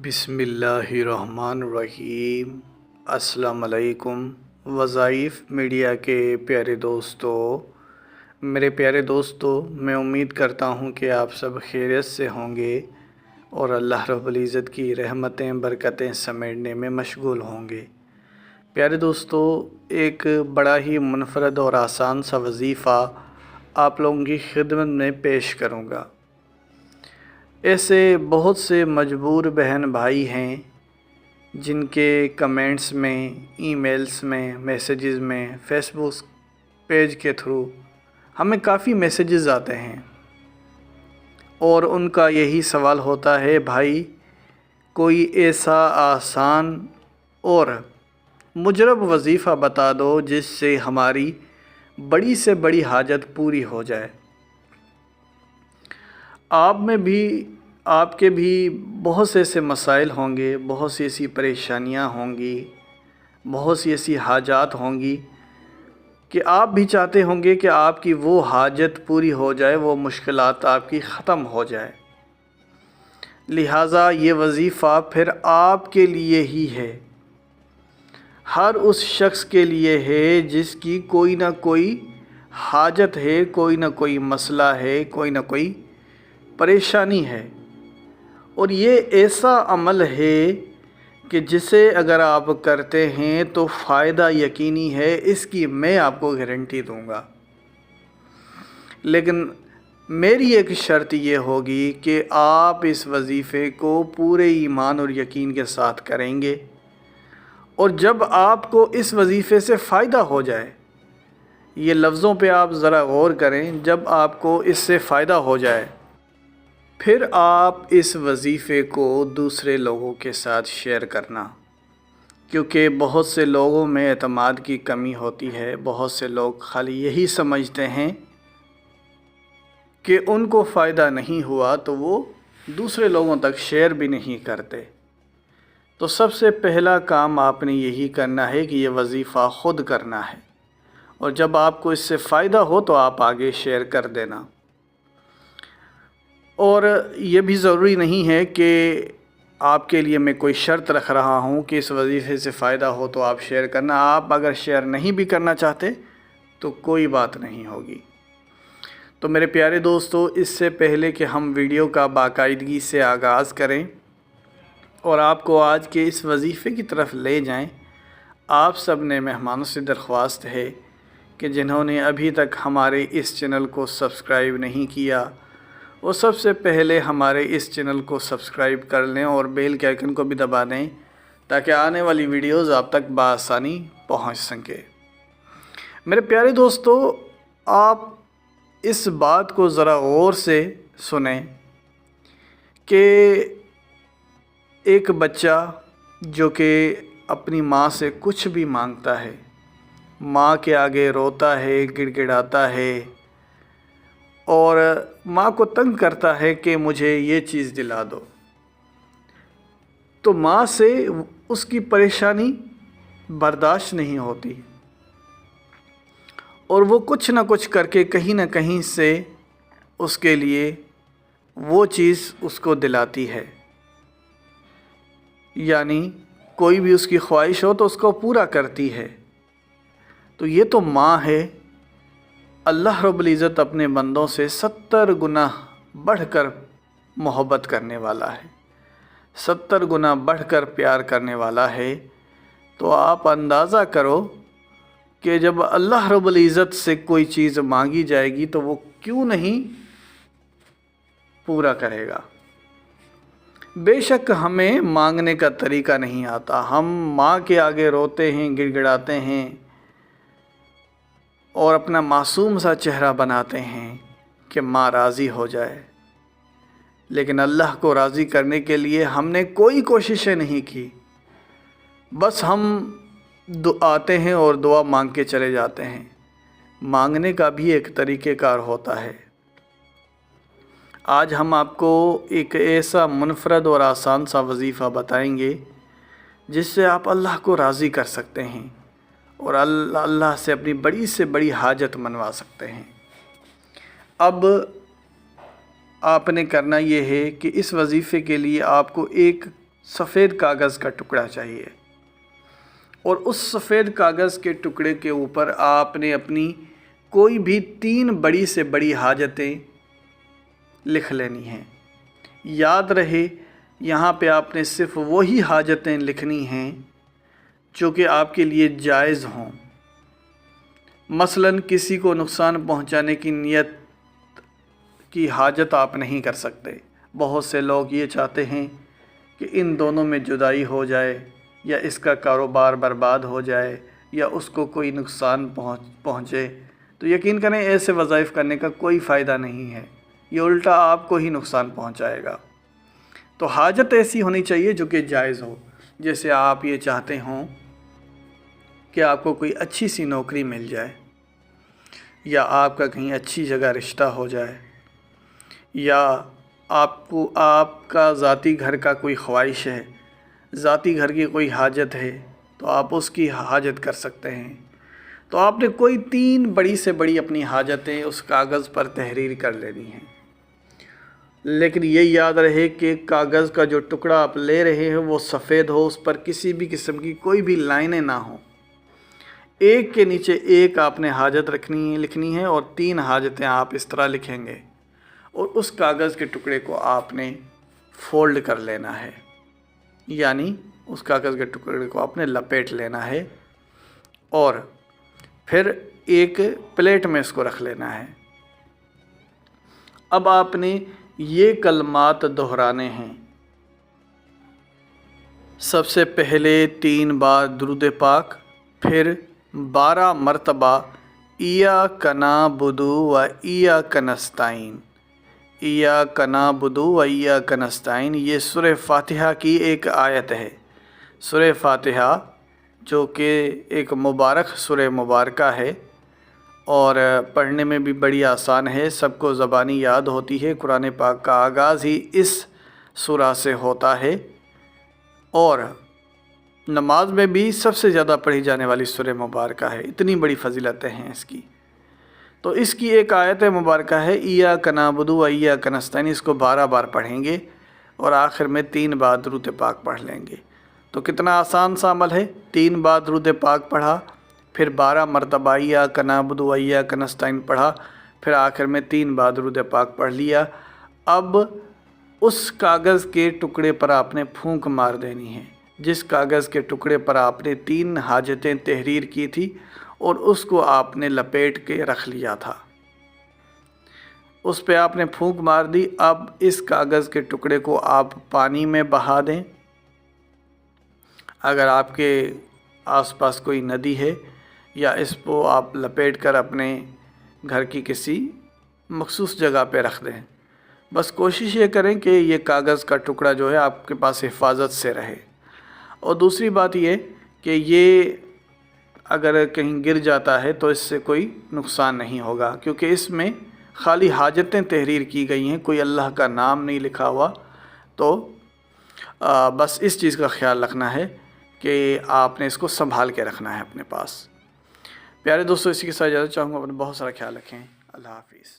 بسم اللہ الرحمن الرحیم۔ السلام علیکم۔ وظائف میڈیا کے پیارے دوستو، میرے پیارے دوستو، میں امید کرتا ہوں کہ آپ سب خیریت سے ہوں گے اور اللہ رب العزت کی رحمتیں برکتیں سمیٹنے میں مشغول ہوں گے۔ پیارے دوستو، ایک بڑا ہی منفرد اور آسان سا وظیفہ آپ لوگوں کی خدمت میں پیش کروں گا۔ ایسے بہت سے مجبور بہن بھائی ہیں جن کے کمنٹس میں، ای میلز میں، میسیجز میں، فیس بک پیج کے تھرو ہمیں کافی میسیجز آتے ہیں اور ان کا یہی سوال ہوتا ہے، بھائی کوئی ایسا آسان اور مجرب وظیفہ بتا دو جس سے ہماری بڑی سے بڑی حاجت پوری ہو جائے۔ آپ کے بھی بہت سے ایسے مسائل ہوں گے، بہت سی ایسی پریشانیاں ہوں گی، بہت سی ایسی حاجات ہوں گی کہ آپ بھی چاہتے ہوں گے کہ آپ کی وہ حاجت پوری ہو جائے، وہ مشکلات آپ کی ختم ہو جائے۔ لہٰذا یہ وظیفہ پھر آپ کے لیے ہی ہے، ہر اس شخص کے لیے ہے جس کی کوئی نہ کوئی حاجت ہے، کوئی نہ کوئی مسئلہ ہے، کوئی نہ کوئی پریشانی ہے۔ اور یہ ایسا عمل ہے کہ جسے اگر آپ کرتے ہیں تو فائدہ یقینی ہے، اس کی میں آپ کو گارنٹی دوں گا۔ لیکن میری ایک شرط یہ ہوگی کہ آپ اس وظیفے کو پورے ایمان اور یقین کے ساتھ کریں گے، اور جب آپ کو اس وظیفے سے فائدہ ہو جائے، یہ لفظوں پہ آپ ذرا غور کریں، جب آپ کو اس سے فائدہ ہو جائے پھر آپ اس وظیفے کو دوسرے لوگوں کے ساتھ شیئر کرنا، کیونکہ بہت سے لوگوں میں اعتماد کی کمی ہوتی ہے۔ بہت سے لوگ خالی یہی سمجھتے ہیں کہ ان کو فائدہ نہیں ہوا تو وہ دوسرے لوگوں تک شیئر بھی نہیں کرتے۔ تو سب سے پہلا کام آپ نے یہی کرنا ہے کہ یہ وظیفہ خود کرنا ہے، اور جب آپ کو اس سے فائدہ ہو تو آپ آگے شیئر کر دینا۔ اور یہ بھی ضروری نہیں ہے کہ آپ کے لیے میں کوئی شرط رکھ رہا ہوں کہ اس وظیفے سے فائدہ ہو تو آپ شیئر کرنا۔ آپ اگر شیئر نہیں بھی کرنا چاہتے تو کوئی بات نہیں ہوگی۔ تو میرے پیارے دوستو، اس سے پہلے کہ ہم ویڈیو کا باقاعدگی سے آغاز کریں اور آپ کو آج کے اس وظیفے کی طرف لے جائیں، آپ سب نے مہمانوں سے درخواست ہے کہ جنہوں نے ابھی تک ہمارے اس چینل کو سبسکرائب نہیں کیا، وہ سب سے پہلے ہمارے اس چینل کو سبسکرائب کر لیں اور بیل کے آئیکن کو بھی دبا دیں تاکہ آنے والی ویڈیوز آپ تک بآسانی پہنچ سکے۔ میرے پیارے دوستو، آپ اس بات کو ذرا غور سے سنیں کہ ایک بچہ جو کہ اپنی ماں سے کچھ بھی مانگتا ہے، ماں کے آگے روتا ہے، گڑ گڑاتا ہے اور ماں کو تنگ کرتا ہے کہ مجھے یہ چیز دلا دو، تو ماں سے اس کی پریشانی برداشت نہیں ہوتی اور وہ کچھ نہ کچھ کر کے کہیں نہ کہیں سے اس کے لیے وہ چیز اس کو دلاتی ہے، یعنی کوئی بھی اس کی خواہش ہو تو اس کو پورا کرتی ہے۔ تو یہ تو ماں ہے۔ اللہ رب العزت اپنے بندوں سے 70 گنا بڑھ کر محبت کرنے والا ہے، 70 گنا بڑھ کر پیار کرنے والا ہے۔ تو آپ اندازہ کرو کہ جب اللہ رب العزت سے کوئی چیز مانگی جائے گی تو وہ کیوں نہیں پورا کرے گا۔ بے شک ہمیں مانگنے کا طریقہ نہیں آتا، ہم ماں کے آگے روتے ہیں، گڑ گڑاتے ہیں اور اپنا معصوم سا چہرہ بناتے ہیں کہ ماں راضی ہو جائے، لیکن اللہ کو راضی کرنے کے لیے ہم نے کوئی کوششیں نہیں کی، بس ہم آتے ہیں اور دعا مانگ کے چلے جاتے ہیں۔ مانگنے کا بھی ایک طریقہ کار ہوتا ہے۔ آج ہم آپ کو ایک ایسا منفرد اور آسان سا وظیفہ بتائیں گے جس سے آپ اللہ کو راضی کر سکتے ہیں اور اللہ سے اپنی بڑی سے بڑی حاجت منوا سکتے ہیں۔ اب آپ نے کرنا یہ ہے کہ اس وظیفے کے لیے آپ کو ایک سفید کاغذ کا ٹکڑا چاہیے، اور اس سفید کاغذ کے ٹکڑے کے اوپر آپ نے اپنی کوئی بھی 3 بڑی سے بڑی حاجتیں لکھ لینی ہیں۔ یاد رہے یہاں پہ آپ نے صرف وہی حاجتیں لکھنی ہیں جو کہ آپ کے لیے جائز ہوں۔ مثلاً کسی کو نقصان پہنچانے کی نیت کی حاجت آپ نہیں کر سکتے۔ بہت سے لوگ یہ چاہتے ہیں کہ ان دونوں میں جدائی ہو جائے، یا اس کا کاروبار برباد ہو جائے، یا اس کو کوئی نقصان پہنچے، تو یقین کریں ایسے وظائف کرنے کا کوئی فائدہ نہیں ہے، یہ الٹا آپ کو ہی نقصان پہنچائے گا۔ تو حاجت ایسی ہونی چاہیے جو کہ جائز ہو۔ جیسے آپ یہ چاہتے ہوں کہ آپ کو کوئی اچھی سی نوکری مل جائے، یا آپ کا کہیں اچھی جگہ رشتہ ہو جائے، یا آپ کا ذاتی گھر کا کوئی خواہش ہے، ذاتی گھر کی کوئی حاجت ہے، تو آپ اس کی حاجت کر سکتے ہیں۔ تو آپ نے کوئی 3 بڑی سے بڑی اپنی حاجتیں اس کاغذ پر تحریر کر لینی ہیں، لیکن یہ یاد رہے کہ کاغذ کا جو ٹکڑا آپ لے رہے ہیں وہ سفید ہو، اس پر کسی بھی قسم کی کوئی بھی لائنیں نہ ہوں۔ ایک کے نیچے ایک آپ نے حاجت لکھنی ہے، اور 3 حاجتیں آپ اس طرح لکھیں گے، اور اس کاغذ کے ٹکڑے کو آپ نے فولڈ کر لینا ہے، یعنی اس کاغذ کے ٹکڑے کو آپ نے لپیٹ لینا ہے، اور پھر ایک پلیٹ میں اس کو رکھ لینا ہے۔ اب آپ نے یہ کلمات دہرانے ہیں۔ سب سے پہلے 3 بار درود پاک، پھر 12 مرتبہ ایاک نعبد و ایاک نستعین۔ ایاک نعبد و ایاک نستعین یہ سورہ فاتحہ کی ایک آیت ہے۔ سورہ فاتحہ جو کہ ایک مبارک سورہ مبارکہ ہے، اور پڑھنے میں بھی بڑی آسان ہے، سب کو زبانی یاد ہوتی ہے۔ قرآن پاک کا آغاز ہی اس سورہ سے ہوتا ہے، اور نماز میں بھی سب سے زیادہ پڑھی جانے والی سورہ مبارکہ ہے، اتنی بڑی فضیلتیں ہیں اس کی۔ تو اس کی ایک آیت مبارکہ ہے ایاک نعبد و ایاک نستعین، اس کو 12 بار پڑھیں گے، اور آخر میں 3 بار درود پاک پڑھ لیں گے۔ تو کتنا آسان سا عمل ہے، 3 بار درود پاک پڑھا، پھر 12 مرتبہ ایاک نعبد و ایاک نستعین پڑھا، پھر آخر میں 3 بار درود پاک پڑھ لیا۔ اب اس کاغذ کے ٹکڑے پر آپ نے پھونک مار دینی ہے، جس کاغذ کے ٹکڑے پر آپ نے 3 حاجتیں تحریر کی تھی، اور اس کو آپ نے لپیٹ کے رکھ لیا تھا، اس پہ آپ نے پھونک مار دی۔ اب اس کاغذ کے ٹکڑے کو آپ پانی میں بہا دیں۔ اگر آپ کے آس پاس کوئی ندی ہے، یا اس کو آپ لپیٹ کر اپنے گھر کی کسی مخصوص جگہ پہ رکھ دیں۔ بس کوشش یہ کریں کہ یہ کاغذ کا ٹکڑا جو ہے آپ کے پاس حفاظت سے رہے۔ اور دوسری بات یہ کہ یہ اگر کہیں گر جاتا ہے تو اس سے کوئی نقصان نہیں ہوگا، کیونکہ اس میں خالی حاجتیں تحریر کی گئی ہیں، کوئی اللہ کا نام نہیں لکھا ہوا۔ تو بس اس چیز کا خیال رکھنا ہے کہ آپ نے اس کو سنبھال کے رکھنا ہے اپنے پاس۔ پیارے دوستو، اسی کے ساتھ اجازت چاہوں گا، اپنا بہت سارا خیال رکھیں۔ اللہ حافظ۔